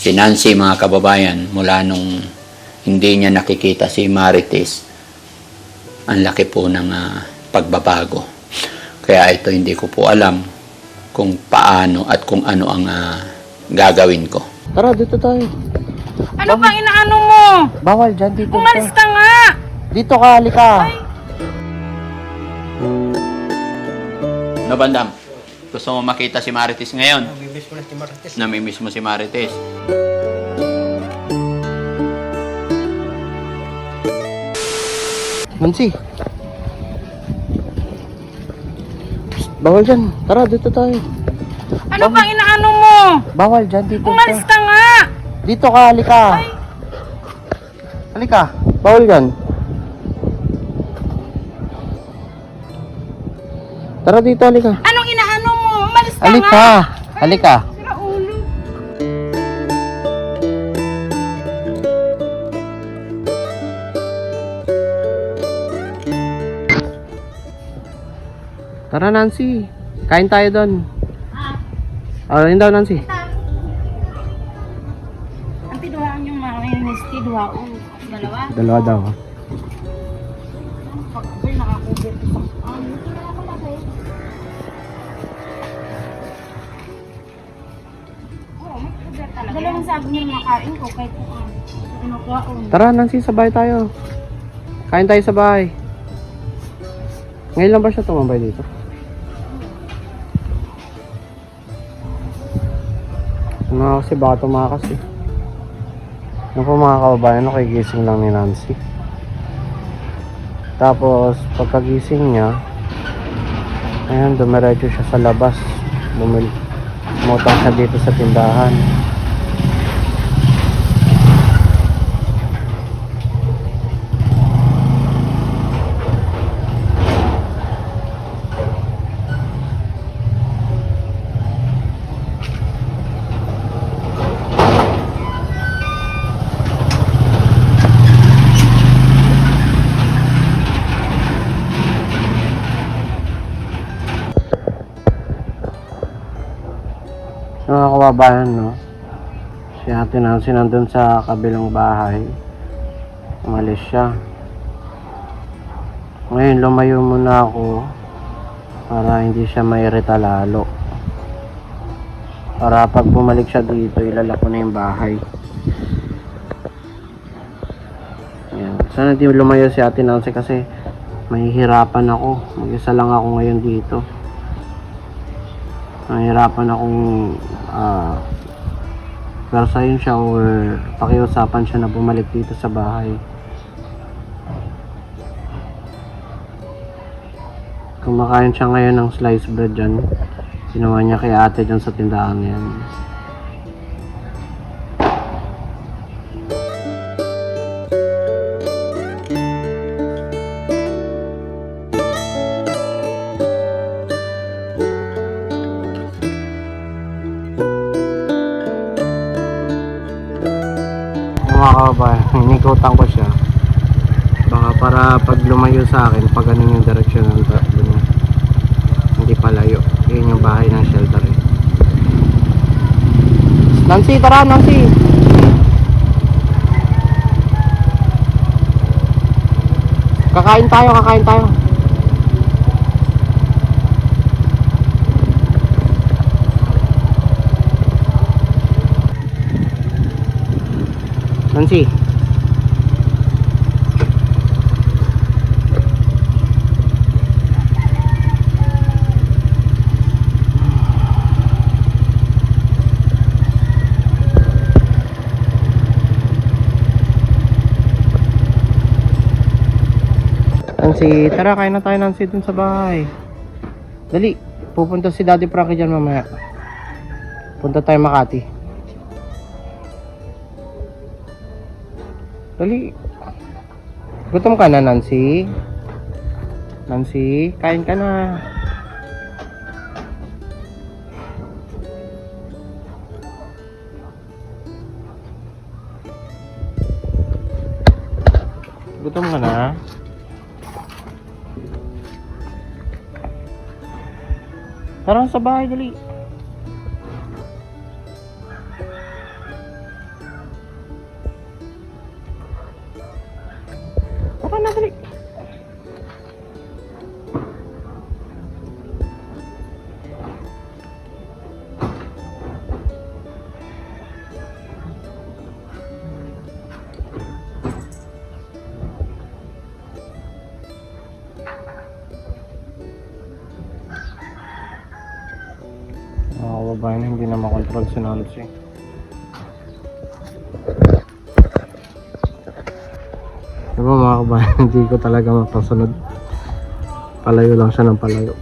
Si Nancy, mga kababayan, mula nung hindi niya nakikita si Marites, ang laki po ng pagbabago. Kaya ito hindi ko po alam kung paano at kung ano ang gagawin ko. Tara, dito tayo. Ano bang inaano mo? Bawal dyan, dito Umalis ka. ka nga! Dito ka, halika. No, Bandam? Gusto mo makita si Marites ngayon? Namimiss ko na si Marites. Namimiss mo si Marites. Nancy. Psst, bawal dyan. Tara, dito tayo. Ano bang inaano mo? Bawal dyan, dito Umalis ka. ka nga! Dito ka, halika. Halika. Bawal dyan. Tara dito, halika. Anong inaano mo? Umalis ka nga! Halika. Halika. Sira ulo. Tara, Nancy. Kain tayo doon. Yun daw, Nancy. Ang tiduhaan yung marinis, tiduhaan. Dalawa? Dalawa daw. Pag-cover, nakakover ko sa... Dalawang saging yung nakain ko kahit ano kwaon. Tara, Nancy, sabay tayo. Kain tayo sa bahay. Ngayon lang ba siya tumambay dito? Ano kasi baka tumakas eh. Ano po mga kababayan, nakigising lang ni Nancy. Tapos pagkagising niya, ayan, dumiretso siya sa labas. Umutang siya dito sa tindahan. Mga kababayan, no? Si Ate Nancy nandun sa kabilang bahay. Umalis siya. Ngayon, lumayo muna ako para hindi siya mairita lalo. Para pag bumalik siya dito, ilalak ko na yung bahay. Ayan. Sana di lumayo si Ate Nancy kasi mahihirapan ako. Mag-isa lang ako ngayon dito. Nahihirapan akong persayin siya or pakiusapan siya na bumalik dito sa bahay. Kumakain siya ngayon ng sliced bread dyan. Ginawa niya kay ate dyan sa tindahan yan. Mga kababayan, hinikutan ko siya baka para pag lumayo sa akin pag ganun yung direksyon ng niya, hindi palayo. Yun yung bahay ng shelter eh. Nancy, tara Nancy. Kakain tayo. Nancy. Nancy, tara kain na tayo Nancy dun sa bahay. Dali, pupunta si Daddy Frankie dyan mamaya. Punta tayo Makati. Dali. Gutom ka na, Nancy? Nancy, kain ka na. Gutom ka na? Tara sa bahay, dali. kababayan, hindi na makontrol si Nancy. Diba mga kababayan, hindi ko talaga mapasunod. Palayo lang siya ng palayo.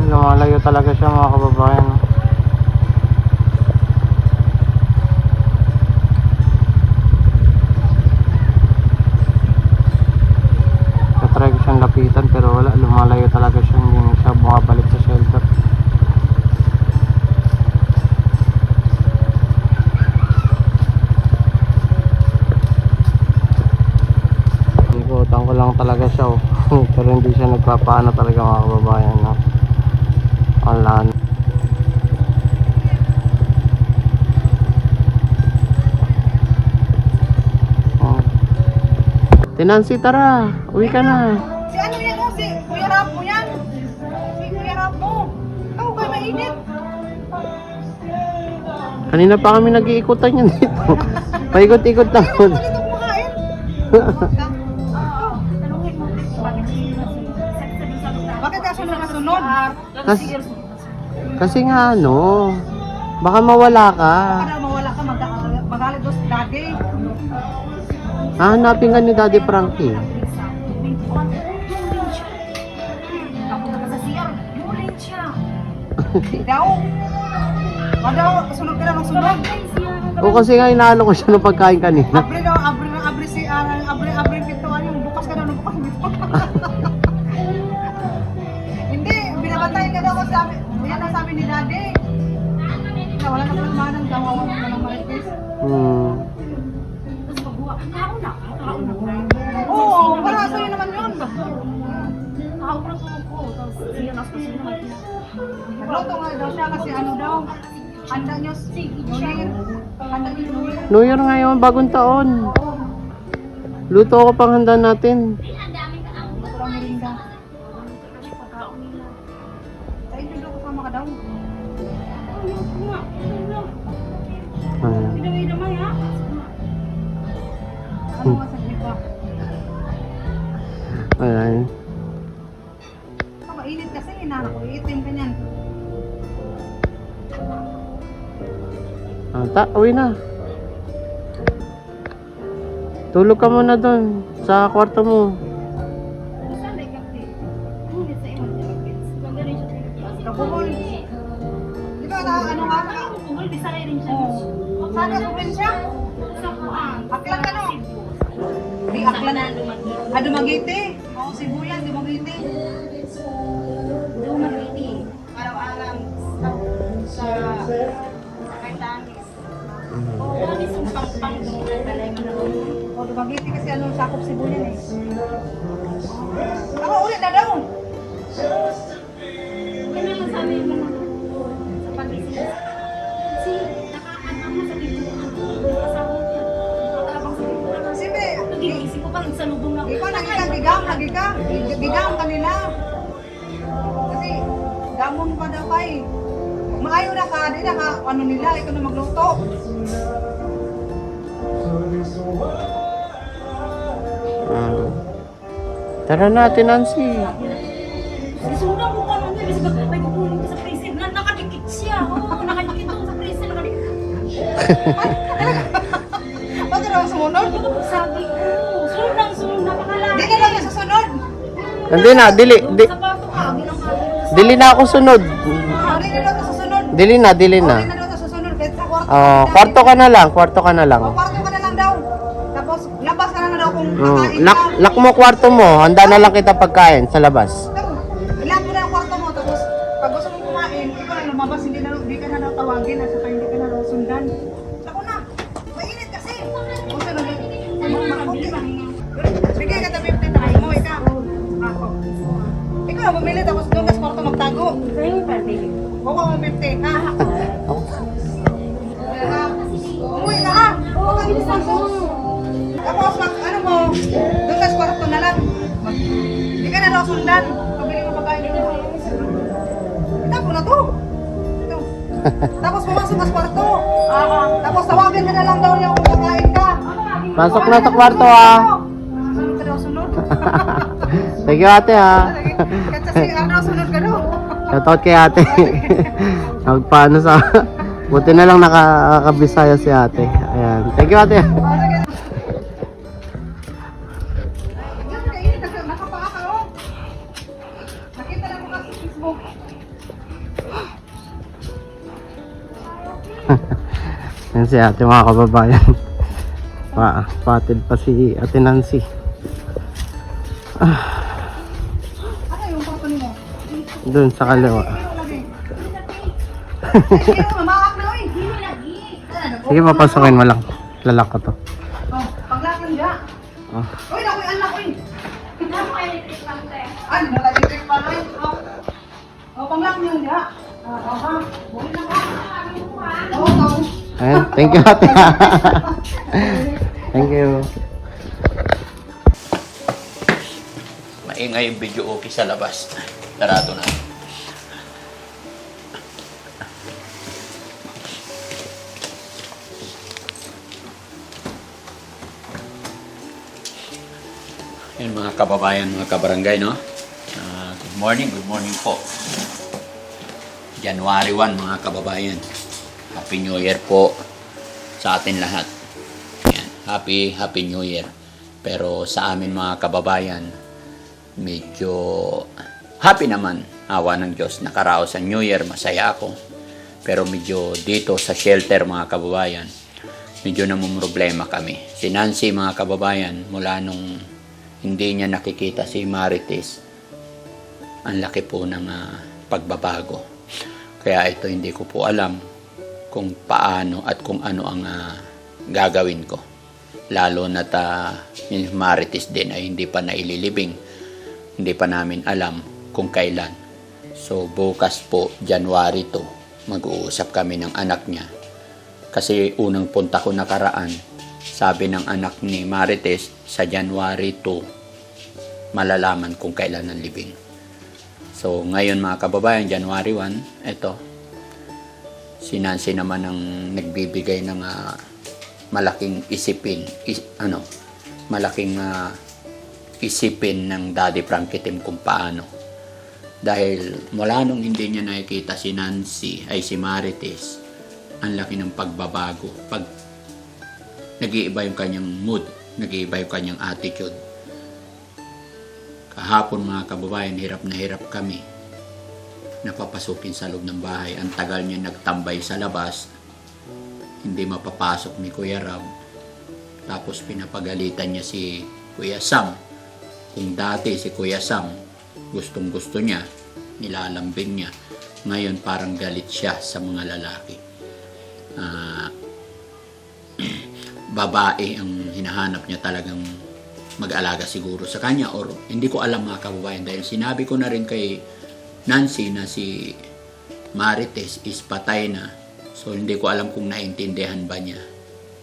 Lumalayo talaga siya mga kababayan. Natry ko siyang lapitan pero wala, lumalayo talaga siya, hindi na siya bumabalik sa shelter. Ikutan ko lang talaga siya pero hindi siya nagpapaano talaga mga kababayan, no? Alan. Oh. Tinansi, tara. Uwi ka na. Si ano yan o? Si Kuya Rap mo yan. Si Kuya Rap mo. Ikaw kayo mainit. Kanina pa kami nag-iikutan yan dito. Paikot-ikot lang. Dito kumakain. Tanungin mo. Bakit ka sunod na sunod? Kasi nga ano, baka mawala ka. Para mawala ka, magalit doon si daddy. Hahanapin ka ni Daddy Frankie. Tapos ka sa CR, yulin siya. Daw. Daw, sunod ka na ng sunod. O kasi nga inaano ko siya ng pagkain kanina. Abre daw, abre si abre pintuan yung bukas ka daw ng bukas dito. Hindi, binabantayan ka daw kasi sabi, yan ang sabi ni daddy. Na wala na kalmanan, gawawan mo na ng marites. Tapos pagbuha, kaon na. Oo, para sa'yo naman yun. Kaon na ko. Tapos siya nas kasi naman. Nagluto nga daw siya kasi ano daw. Handa niyo New Year. Handa niyo New Year. New Year ngayon, bagong taon. Luto ako pang handa natin. Luto lang merinda. Sa inyo daw kasama ka daw. Ayan. Damay ha? Ano nga sa ba? Ayan. Mainit kasi, inanak ko. Iitim ka niyan. Uwi na. Tulog ka muna doon sa kwarto mo. Kabuhol. Di ba na ano nga? Saan ka probinsya? Aklan ka no? Di Aklan na. Dumaguete. Oo, Sibuyan, Dumaguete. Dumaguete. Araw-araw sa Caetanis. Oo, isang pang-pang o, Dumaguete kasi ano, sakop Sibuyan eh. Ako, ulit na daw. Kaya naman sabi mo na sa pag-isip. Kasi nakaanam na sa dito. Kasama niya. Nakakabang sa dito. Siyempre, nag-iisip ko pa rin sa lubong na. Ikaw, gigam kanila. Kasi, gamon pa daw kay. Maayo na ka, di na ka, ano nila, ikaw na magluto. Tara natin, Nancy. Sundan ko pa nung kasi may kukunin ko sa prison. Nakadikit siya. Oo, nakadikit ako sa prison. Nakadikit. Ba't ka naman sumunod? Sabi ko, sunod. Napakalayo. Di ka lang susunod. Hindi na, dili Sapato ka, dili na ako sunod. Hindi na daw ito susunod. Dili na. Hindi na daw ito susunod. Kahit sa kwarto. Kwarto ka na lang, kwarto ka na lang. O, kwarto ka na lang daw. Tapos, labas ka na daw kung kakain Lock, ka. lock mo kwarto mo, handa na lang kita pagkain sa labas. Ilan mo na ang kwarto mo. Tapos, pag gusto mong kumain, ikaw na lumabas. Hindi ka na daw tawagin. At saka hindi ka na daw sundan. Ako na. Mainit kasi. Kung saan ka bumili tapos doon ka sa kwarto magtago. Sa'yo yung birthday. Huwag mo 50, ha? Ha? Umuwi ka, ha? Huwag ka bilisan ko. Tapos, ano mo, doon ka sa kwarto na lang. Hindi ka na daw sundan. Pabili mo pagkain dito. Itapo na to. Ito. Tapos pumasok ka sa kwarto. Tapos tawagin ka na lang daw niya kung kakain ka. Pasok na sa kwarto ah. Sunod ka daw, sunod. Thank you ate ha. Katsa si Arno, sunod ka daw. Shoutout kay ate. Nagpaano sa... Buti na lang nakakabisaya si ate. Ayan. Thank you ate. Nakapaka ka, oh. Nakita na mo ka sa Facebook. Yan si ate mga kababayan. Patid pa si ate Nancy. Ano yung kwarto mo? Doon sa kaliwa. Hindi mo, mamak na, oy. Sige papasokin mo lang. Lalak ko to. Oh, paglakan niya. Oh. Uy, naku, anak, uy. Ano, naka-electric pa rin. Oh, panglakan niya. Ha? Buli na ka. Oo. Ayan. Thank you ate. Thank you. Maingay yung video okay sa labas. Tarato na. Yan mga kababayan, mga kabarangay, no? Good morning po. January 1, mga kababayan. Happy New Year po sa atin lahat. Yan. Happy New Year. Pero sa amin mga kababayan, medyo happy naman. Awa ng Diyos. Nakaraos ang New Year, masaya ako. Pero medyo dito sa shelter mga kababayan, medyo namumroblema kami. Si Nancy mga kababayan, mula nung hindi niya nakikita si Marites, ang laki po ng pagbabago. Kaya ito hindi ko po alam kung paano at kung ano ang gagawin ko. Lalo na yung Marites din ay hindi pa naililibing. Hindi pa namin alam kung kailan. So bukas po, January 2, mag-uusap kami ng anak niya. Kasi unang punta ko nakaraan, sabi ng anak ni Marites, sa January 2, malalaman kung kailan ang libing. So, ngayon mga kababayan, January 1, eto, si Nancy naman ang nagbibigay ng malaking isipin, malaking isipin ng Daddy Frankie Tim kung paano. Dahil mula nung hindi niya nakikita si Nancy, ay si Marites, ang laki ng pagbabago. Pag nag-iiba yung kanyang mood, nag-iiba yung kanyang attitude. Kahapon mga kababayan, hirap na hirap kami. Napapasukin sa loob ng bahay. Ang tagal niya nagtambay sa labas. Hindi mapapasok ni Kuya Rab. Tapos pinapagalitan niya si Kuya Sam. Kung dati si Kuya Sam, gustong gusto niya, nilalambing niya. Ngayon parang galit siya sa mga lalaki. Babae ang hinahanap niya, talagang mag-alaga siguro sa kanya, or hindi ko alam mga kababayan, dahil sinabi ko na rin kay Nancy na si Marites is patay na. So hindi ko alam kung naintindihan ba niya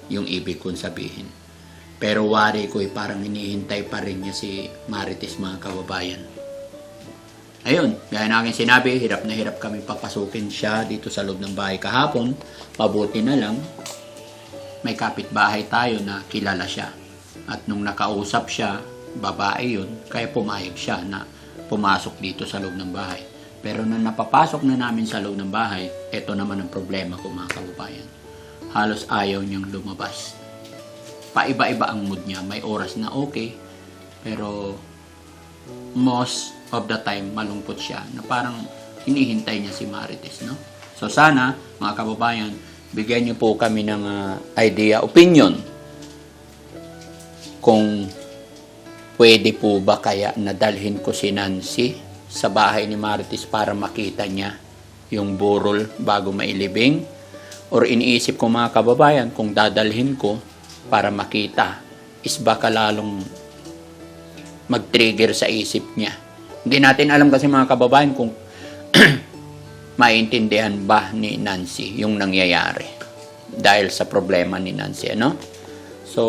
yung ibig kong sabihin. Pero wari ko parang hinihintay pa rin niya si Marites mga kababayan. Ayun, gaya na aking sinabi, hirap na hirap kami papasukin siya dito sa loob ng bahay kahapon. Mabuti na lang, may kapitbahay tayo na kilala siya. At nung nakausap siya, babae yun, kaya pumayag siya na pumasok dito sa loob ng bahay. Pero nung napapasok na namin sa loob ng bahay, ito naman ang problema ko mga kababayan. Halos ayaw niyang lumabas. Paiba-iba ang mood niya. May oras na okay, pero most of the time malungkot siya na parang hinihintay niya si Marites, no? So sana mga kababayan, bigyan niyo po kami ng idea, opinion, kung pwede po ba kaya nadalhin ko si Nancy sa bahay ni Marites para makita niya yung burol bago mailibing, or iniisip ko mga kababayan, kung dadalhin ko para makita, is baka lalong mag-trigger sa isip niya Hindi natin alam kasi mga kababayan kung maintindihan ba ni Nancy yung nangyayari dahil sa problema ni Nancy, ano? So,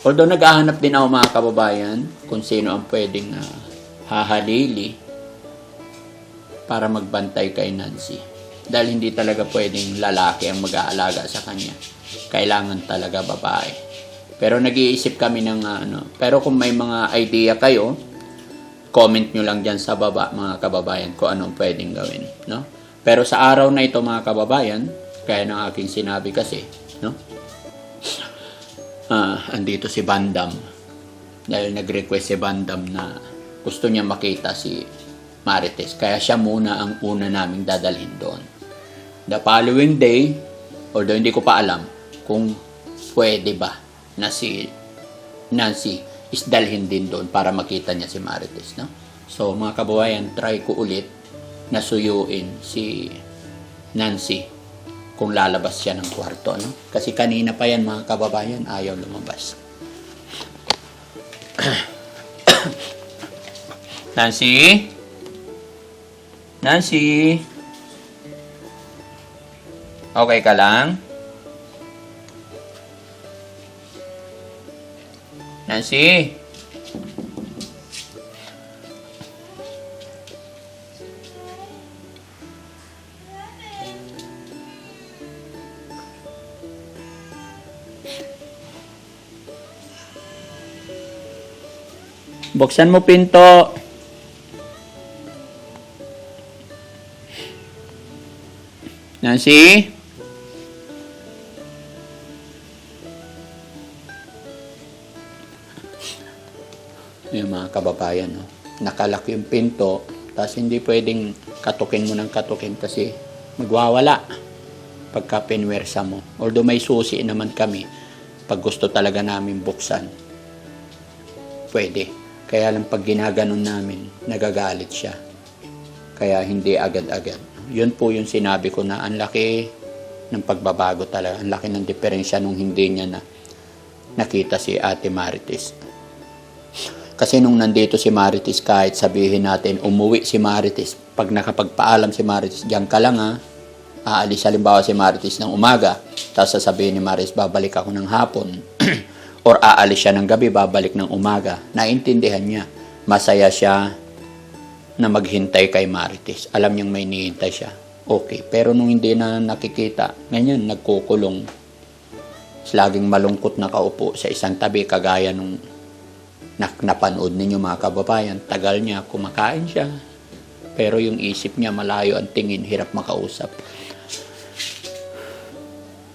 although naghahanap din ako mga kababayan kung sino ang pwedeng hahalili para magbantay kay Nancy. Dahil hindi talaga pwedeng lalaki ang mag-aalaga sa kanya. Kailangan talaga babae. Pero nag-iisip kami ng pero kung may mga idea kayo, comment nyo lang dyan sa baba mga kababayan kung anong pwedeng gawin, no? Pero sa araw na ito mga kababayan, kaya ng aking sinabi kasi, no? Andito si Bandam. Dahil nag-request si Bandam na gusto niya makita si Marites. Kaya siya muna ang una naming dadalhin doon. The following day, although hindi ko pa alam kung pwede ba na si Nancy is dalhin din doon para makita niya si Marites, no? So mga kababayan, try ko ulit na suyuin si Nancy kung lalabas siya ng kwarto, no? Kasi kanina pa yan mga kababayan, ayaw lumabas. Nancy? Nancy? Okay ka lang? Nancy? Buksan mo pinto. Nancy? Yung mga kababayan, no? Nakalak yung pinto, tapos hindi pwedeng katukin mo ng katukin kasi magwawala pagka pinwersa mo. Although may susi naman kami, pag gusto talaga namin buksan, pwede. Kaya lang pag ginaganon namin, nagagalit siya. Kaya hindi agad-agad. Yun po yung sinabi ko na ang laki ng pagbabago talaga. Ang laki ng diferensya nung hindi niya na nakita si Ate Marites. Kasi nung nandito si Marites, kahit sabihin natin umuwi si Marites, pag nakapagpaalam si Marites, diyan ka lang ha, aalis halimbawa si Marites ng umaga, tapos sasabihin ni Marites, babalik ako ng hapon, or aalis siya ng gabi, babalik ng umaga, naintindihan niya. Masaya siya na maghintay kay Marites. Alam niyang may hinihintay siya. Okay. Pero nung hindi na nakikita, ganyan, nagkukulong. Laging malungkot na kaupo sa isang tabi, kagaya nung napanood ninyo mga kababayan. Tagal niya, kumakain siya. Pero yung isip niya malayo ang tingin, hirap makausap.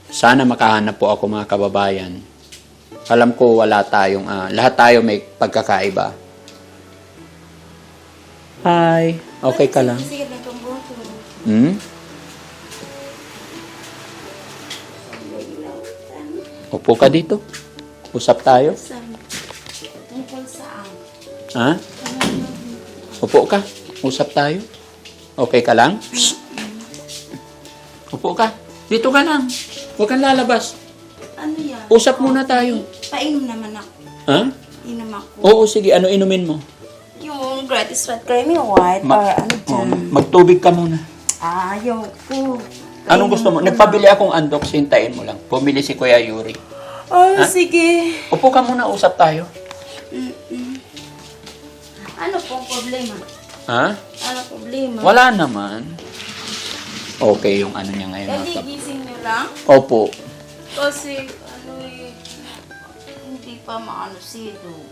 Sana makahanap po ako mga kababayan. Alam ko wala tayong, lahat tayo may pagkakaiba. Hi, okay ka lang? Sige, nagkambuhan ko. Upo ka dito. Usap tayo. Tungkol saan? Ha? Upo ka. Usap tayo. Okay ka lang? Upo ka. Dito ka lang. Huwag kang lalabas. Ano yan? Usap muna tayo. Painom naman ako. Ha? Inom ako. Oo, sige. Ano inumin mo? Yung gratis sweat creamy white or ano dyan? Magtubig ka muna. Ayaw ko. Anong gusto mo? Nagpabili akong andok. Sintayin mo lang. Pumili si Kuya Yuri. Ay, Ha? sige. Upo ka muna. Usap tayo. Ano pong problema? Ha? Ano problema? Wala naman. Okay yung ano niya ngayon. mga kap- Gising niyo lang? Opo. Kasi, ano eh, hindi pa maano si Dug.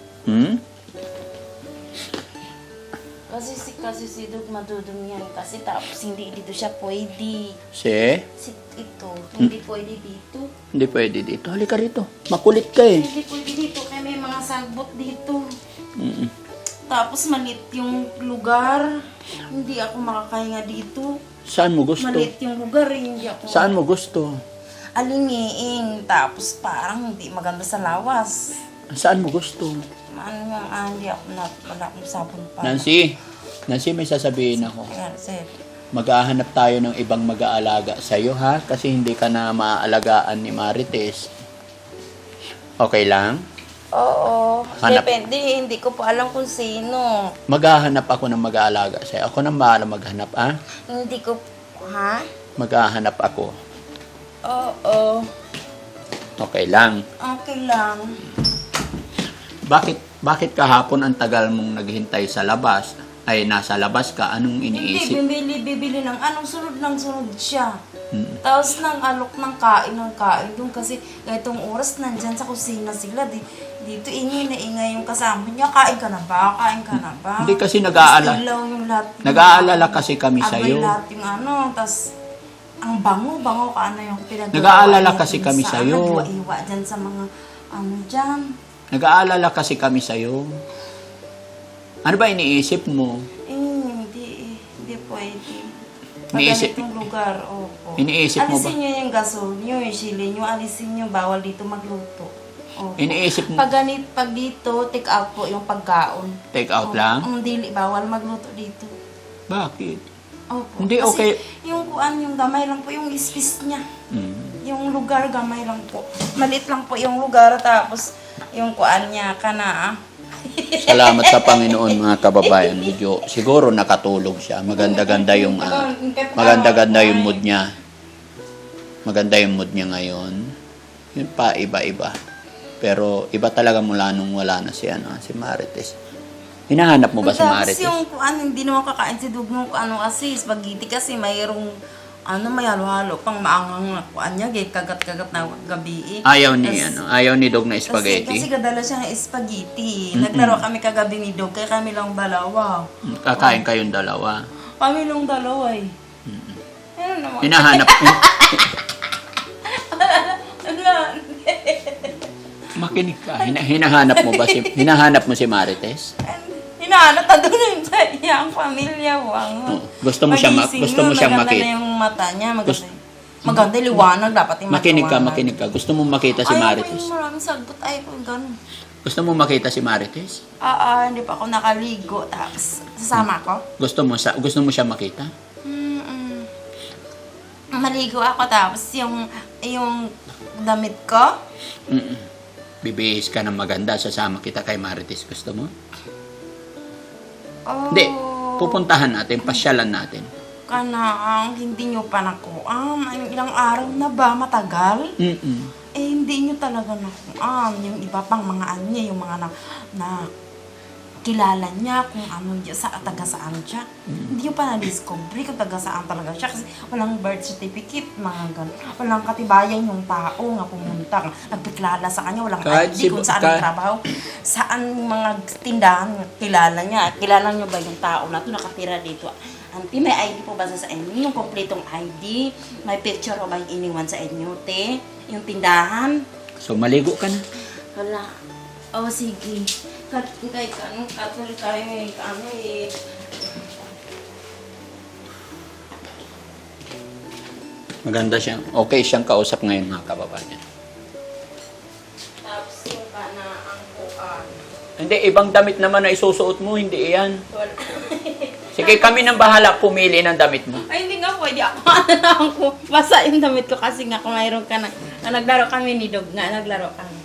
Kasi si Dug madudumi yan. Kasi tapos hindi dito siya pwede. Ito, hindi pwede dito. Hindi pwede dito. Halika rito. Makulit ka eh. Hindi pwede dito kaya may mga sagbot dito. Mm-mm. Tapos malit yung lugar. Hindi ako makakahinga dito. Saan mo gusto? Malit yung lugar, hindi ako. Saan mo gusto? Alingiing. Tapos parang hindi maganda sa lawas. Saan mo gusto? Ano nga, hindi ako wala akong sabon pa. Nancy, may sasabihin ako. Kaya, sir. Maghahanap tayo ng ibang mag-aalaga sa'yo ha? Kasi hindi ka na maaalagaan ni Marites. Okay lang? Oo. Hanap. Depende, hindi ko pa alam kung sino. Maghahanap ako ng mag-aalaga sa'yo. Ako nang bahala maghanap, ah? Hindi ko, ha? Maghahanap ako. Oo. Okay lang. Okay lang. Bakit kahapon ang tagal mong naghintay sa labas? Ay, nasa labas ka, anong Hindi, iniisip? bibili ng anong sunod ng sunod siya. Mm. Tapos nang alok ng kain doon kasi ganitong oras nandyan sa kusina sila. Dito ingay na ingay yung kasama niya. Kain ka na ba? Kain ka na ba? Hindi kasi Tapos ilaw yung lahat. Nag-aalala kasi kami Abay sa'yo. lahat yung ano. Tapos ang bango ka ano yung pinagawa. Nag-aalala niya kasi dun kami sa sa'yo. Nagwa-iwa dyan sa mga ano dyan. Nag-aalala kasi kami sa'yo. Ano ba iniisip mo? Hindi pwede. Pag Iniisip- ganitong lugar, opo. Iniisip mo ba? Alisin nyo yung gasol nyo, yung sili nyo, alisin nyo, bawal dito magluto. Opo. Iniisip mo, Pag dito, take out po yung pagkaon. take out Opo. lang? Dili, bawal magluto dito. Bakit? Opo. Hindi, Kasi okay. yung kuan, yung gamay lang po, yung ispis niya. Mm. Yung lugar, gamay lang po. Maliit lang po yung lugar, tapos yung kuan niya, kana. Salamat sa Panginoon mga kababayan. Medyo, siguro nakatulog siya. Maganda-ganda yung maganda-ganda yung mood niya. Maganda yung mood niya ngayon. Yun pa, iba-iba. Pero iba talaga mula nung wala na si Marites. Hinahanap mo ba si Tapos Marites? yung kuan, hindi naman kakain si Dugnong ano kasi, spaghetti kasi mayroong may halo-halo pang maangang na kuan niya, kagat-kagat na gabi. Ayaw ni Tas- ayaw ni Dog na Kasi spaghetti. kadala siya ng spaghetti. Naglaro kami kagabi ni Dog, kaya kami lang dalawa. Kakain kayong dalawa. Kami lang dalawa eh. Ano naman? Hinahanap Ala. makinig ka. Hinahanap mo ba hinahanap mo si Marites? Hinahanap na doon yung sa iyang pamilya. Wang. Gusto mo siyang Maganda makita. na yung mata niya. Maganda yung liwanag. Dapat yung Makinig ka. Gusto mo makita si Ayaw ko Marites? yung maraming sagot. Ayaw ko yung ganun. Gusto mo makita si Marites? Hindi pa ako nakaligo. Tapos, sasama ko? Gusto mo siya makita? Maligo ako. Tapos, yung damit ko. Bibihis ka ng maganda, sasama kita kay Marites. Gusto mo? Oh, Hindi. Pupuntahan natin, pasyalan natin. Kanaang, hindi nyo pa nakuan. Ilang araw na ba? Matagal? Hindi nyo talaga nakuan. Yung iba pang mga anya, yung mga na kilala niya kung ano niya, taga saan siya. Hindi nyo pa na-discover kung taga saan talaga siya. Kasi walang birth certificate, mga ganun. Walang katibayan yung tao nga pumunta. Nagpakilala sa kanya, walang Kahit ID kung saan ang trabaho. Saan mga tindahan kilala niya. Kilala niyo ba yung tao na ito nakatira dito? Auntie, may ID po ba sa inyo? Yung kompletong ID? May picture o ba yung iniwan sa inyo, te? Yung tindahan? So, maligo ka na. Wala. Oh, sige. Kahit anong katuloy tayo eh. Maganda siya. Okay siyang kausap ngayon mga kababayan. Tapos yung ang kuan. Hindi, ibang damit naman na isusuot mo, hindi iyan. Wala. Sige, kami nang bahala pumili ng damit mo. Ay, hindi nga pwede ako. Ako, basa yung damit ko kasi nga kung mayroon ka na. Naglaro kami ni Dog nga, naglaro kami.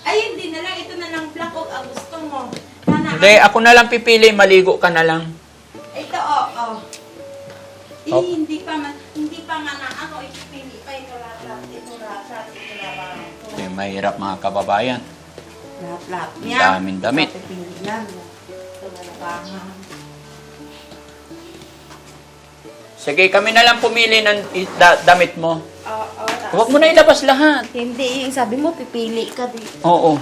Ay, hindi na lang. Ito na lang black o gusto mo. Hindi, ako na lang pipili, maligo ka na lang. Ito, oo. Oh. Hindi pa man ako ipipili pa ito lahat. Ito lahat. Eh, mahirap mga kababayan. Lahat. Ang daming damit. Pipili yan. Ito na labangan. Sige, kami na lang pumili ng damit mo. Oo. Huwag mo na ilabas lahat. Hindi, yung sabi mo, pipili ka dito. Oo.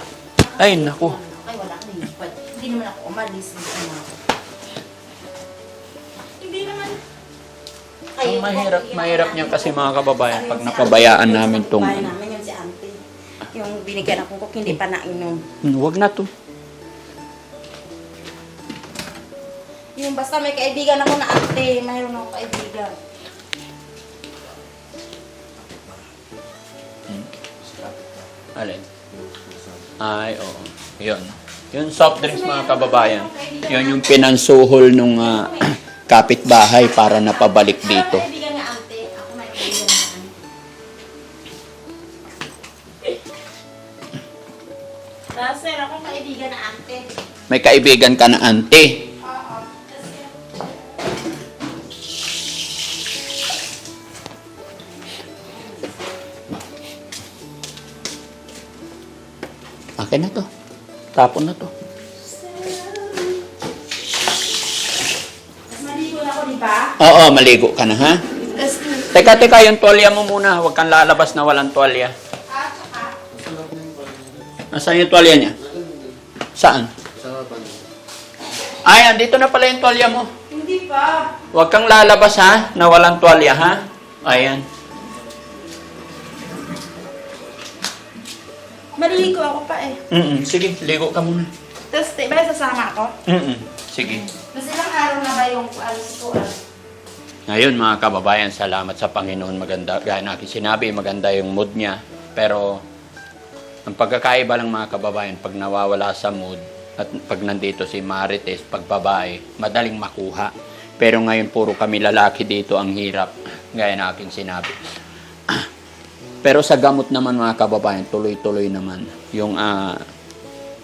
Ay, naku. Ay, wala ka nilipad. Hindi naman ako umalis. Hindi naman. Ang mahirap niyan kasi mga kababayan pag napabayaan namin tong Bahay namin yung si auntie. Yung binigyan ako kung hindi pa nainom. Huwag na to. Yung basta may kaibigan ako na auntie. Mayroon ako kaibigan. Alin? Ay, oo. Yun. Yung soft drinks mga kababayan. Yun yung pinansuhol nung kapitbahay para napabalik dito. Kaibigan nga auntie. Ako may kaibigan na auntie. May kaibigan ka na auntie. Akin na to. Tapon na to. Maligo na ako, di ba? Oo, maligo ka na, ha? Teka, yung tuwalya mo muna. Huwag kang lalabas na walang tuwalya. Nasaan yung tuwalya niya? Saan? Ay, andito na pala yung tuwalya mo. Hindi pa. Huwag kang lalabas, ha? Na walang tuwalya, ha? Ayan. Maliligo ako pa eh. Sige, ligo ka muna. Tapos, di ba sasama ako? Sige. Mas ilang araw na ba yung alis ko? Ngayon, mga kababayan, salamat sa Panginoon. Maganda, gaya na aking sinabi, maganda yung mood niya. Pero, ang pagkakaiba lang mga kababayan, pag nawawala sa mood, at pag nandito si Marites, pag babae, madaling makuha. Pero ngayon, puro kami lalaki dito, ang hirap. Gaya na aking sinabi. Pero sa gamot naman mga kababayan, tuloy-tuloy naman. Yung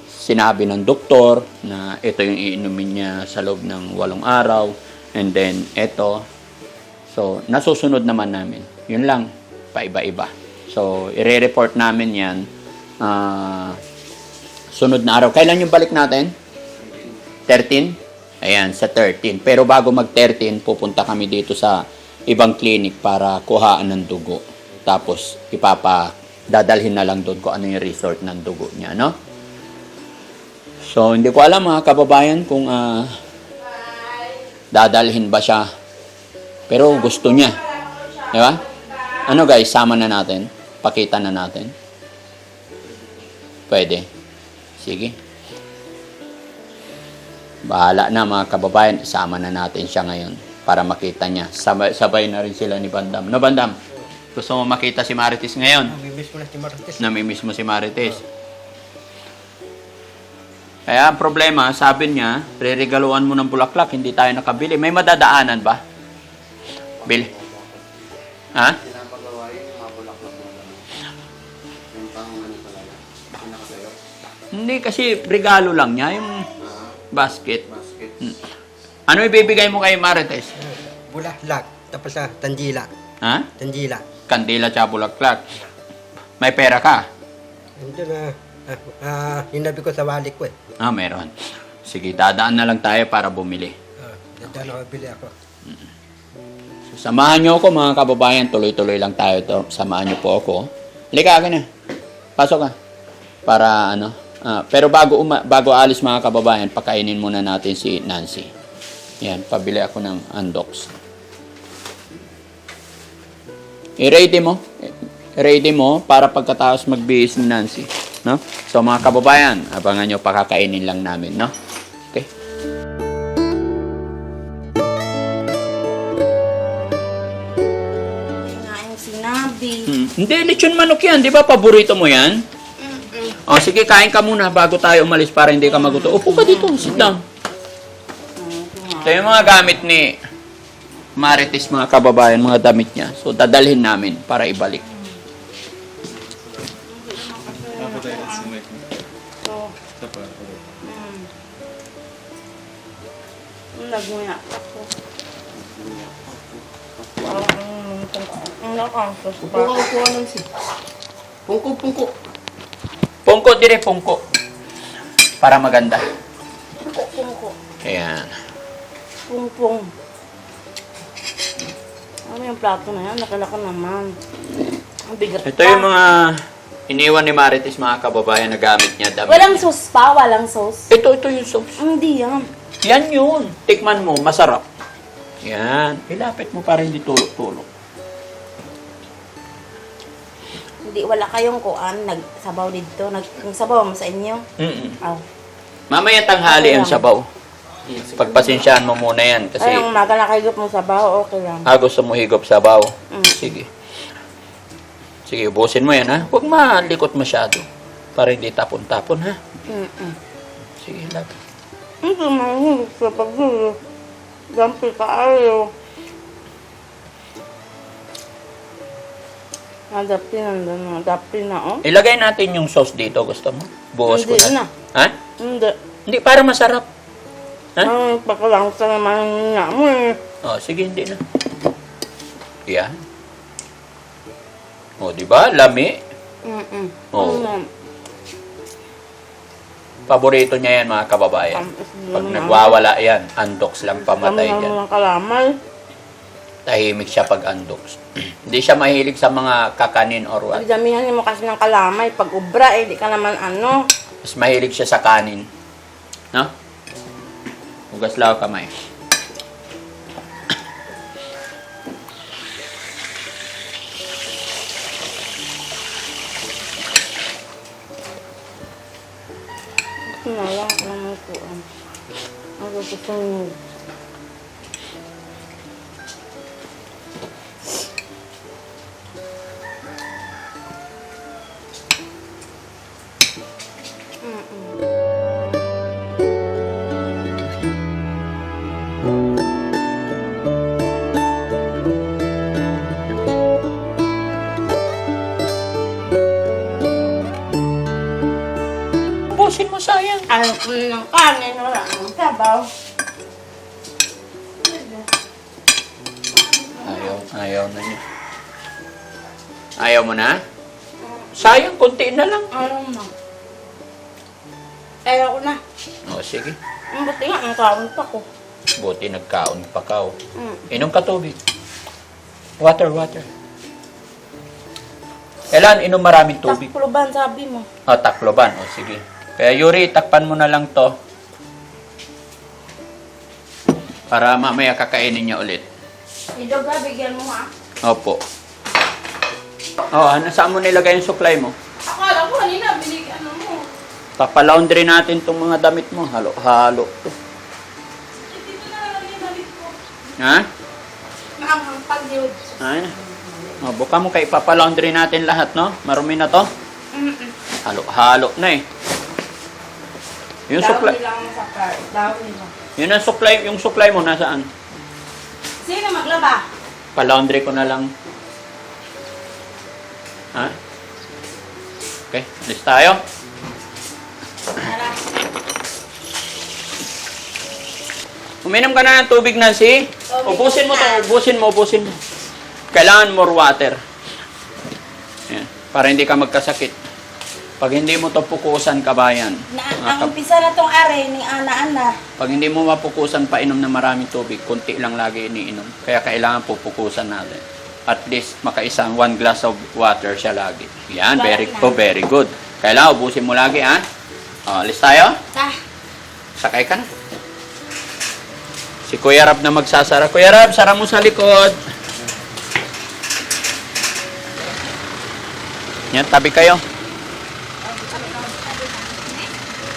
sinabi ng doktor na ito yung iinumin niya sa loob ng 8 araw. And then, ito. So, nasusunod naman namin. Yun lang, paiba-iba. So, i-report namin yan sunod na araw. Kailan yung balik natin? 13? Ayan, sa 13. Pero bago mag-13, pupunta kami dito sa ibang clinic para kuhaan ng dugo. Tapos, dadalhin na lang doon kung ano yung resort ng dugo niya, no? So, hindi ko alam mga kababayan kung dadalhin ba siya. Pero gusto niya. Di ba? Ano guys, sama na natin. Pakita na natin. Pwede. Sige. Bahala na mga kababayan. Isama na natin siya ngayon para makita niya. Sabay na rin sila ni Bandam. No, Bandam? Gusto mo makita si Marites ngayon? Namimiss mo na si Marites. Namimiss mo si Marites. Kaya ang problema, sabi niya, re-regaluan mo ng bulaklak, hindi tayo nakabili. May madadaanan ba? Bili. Ha? Pinapagawa yung mga bulaklak mo. Yung pang ano talaga. Pinakasayo. Hindi, kasi regalo lang niya, yung basket. Basket. Ano ibibigay mo kay Marites? Bulaklak, tapos sa tandila. Ha? Tandila. Kandila tsaka bulaklak. May pera ka? Hindi na, hinabi ko sa walik ko eh. Meron. Sige, dadaan na lang tayo para bumili. Dadaan ako, bili ako. So, samahan niyo ako mga kababayan. Tuloy-tuloy lang tayo to. Samahan niyo po ako. Halika ka na. Pasok ka. Para ano. Pero bago alis mga kababayan, pakainin muna natin si Nancy. Yan, pabili ako ng Andox. I-ready mo. I-ready mo para pagkatapos magbihis ni Nancy. No? So mga kababayan, abangan nyo, pakakainin lang namin. No? Okay. Hindi nga yung sinabi. Hindi, lechon manok yan. Di ba paborito mo yan? O sige, kain ka muna bago tayo umalis para hindi ka maguto. Upo ka dito, sit down. Ito yung mga gamit ni Marites, mga kababayan, mga damit niya. So, dadalhin namin para ibalik. Nagmuya ako. Ang nakangkos pa. Kuha ng si. Pungko. Pungko, dire, pungko. Para maganda. Pungko. Ayan. Pungpung. Ano yung plato na yan? Nakilaka naman. Ang bigat Ito yung mga iniwan ni Marites, mga kababayan, na gamit niya. Damit Walang niya. sauce pa? Walang sauce? Ito yung sauce. Hindi yan. Yan yun. Tikman mo, masarap. Yan. Ilapit mo para hindi tulog-tulog. Hindi, wala kayong kuan. Nagsabaw dito. Nagsabaw mo sa inyo. Oh. Mamaya tanghali ang sabaw. Pagpasensyaan mo muna yan. Kasi Ay, yung umaga nakahigop mo sabaw, okay lang. gusto mo higop sabaw. Mm. Sige. Sige, ubusin mo yan, ha? Huwag malikot masyado. Para hindi tapon-tapon, ha? Sige, lapit. Hindi, mahihigop sa pag-gulo. Gampi ka ayaw. Adapti na, oh. Ilagay natin yung sauce dito. Gusto mo? Buhos ko Hindi na. na. Ha? Hindi. Hindi, para masarap. Ha? Pagkalangsa naman nga mo eh. Oh, sige, hindi na. Yan. O, di ba? Lami. Oo. Paborito niya yan, mga kababayan. Pag nagwawala yan, andoks lang pamatay Kami yan. ng kalamay. Tahimik siya pag andoks. Hindi siya mahilig sa mga kakanin or what. Damihan mo kasi ng kalamay. Pag ubra eh, di ka naman ano. Mas mahilig siya sa kanin. No? Hugas lang kamay. Sinayang ko naman po. Ang gusto Ubusin mo, sayang. Ayaw ko ng kanin, wala ng sabaw. Ayaw na niya. Ayaw mo na? Sayang, konti na lang. Ayaw na. Ayaw ko na. O, sige. Ang buti nga, ang kaon pa ko. Buti nagkaon pa ka. Oh. Inom ka tubig. Water. Kailan inom maraming tubig? Takluban, sabi mo. O, takloban. O, sige. Kaya Yuri, takpan mo na lang to. Para mamaya kakainin niya ulit. Idoga, bigyan mo ha. Opo. Saan mo nilagay yung suklay mo? Akala ko kanina, binigyan mo. Papalaundry natin itong mga damit mo. Halo-halo to. Dito na lang yung damit ko. Ha? Maanghang pag-yod. Ay. O, buka mo kay papalaundry natin lahat, no? Marumi na to. Halo-halo na eh. Yung suklay, lang sa car. Dahon nila. yun ang suklay, yung suklay mo nasaan? Sino maglaba? Pa-laundry ko na lang. Ha? Okay, alis tayo. Uminom ka na ng tubig, Nancy. Ubusin mo to, ubusin mo. Kailangan more water. Yan, para hindi ka magkasakit. Pag hindi mo to pukusan, kabayan. Ang umpisa na tong are ni Ana-Ana. Pag hindi mo mapukusan, painom na maraming tubig. Kunti lang lagi iniinom. Kaya kailangan pupukusan natin. At least, makaisang 1 glass of water siya lagi. Yan, very good. Kailangan ubusin mo lagi, ha? O, alis tayo? Sakay ka na. Si Kuya Rab na magsasara. Kuya Rab, sara mo sa likod. Yan, tabi kayo.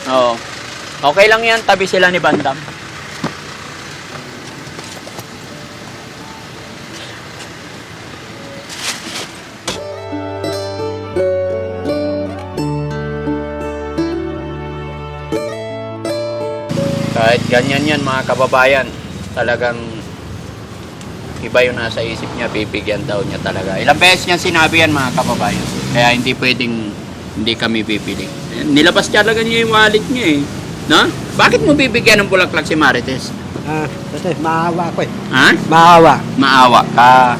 Oo. Okay lang yan, tabi sila ni Bandam. Kahit ganyan yan mga kababayan, talagang iba yung nasa isip niya, bibigyan daw niya talaga. Ilang beses niya sinabi yan mga kababayan. Kaya hindi pwedeng hindi kami bibili. Nilabas talaga niya yung wallet niya eh. No? Bakit mo bibigyan ng bulaklak si Marites? Kasi maawa ko eh. Ha? Maawa. Maawa ka.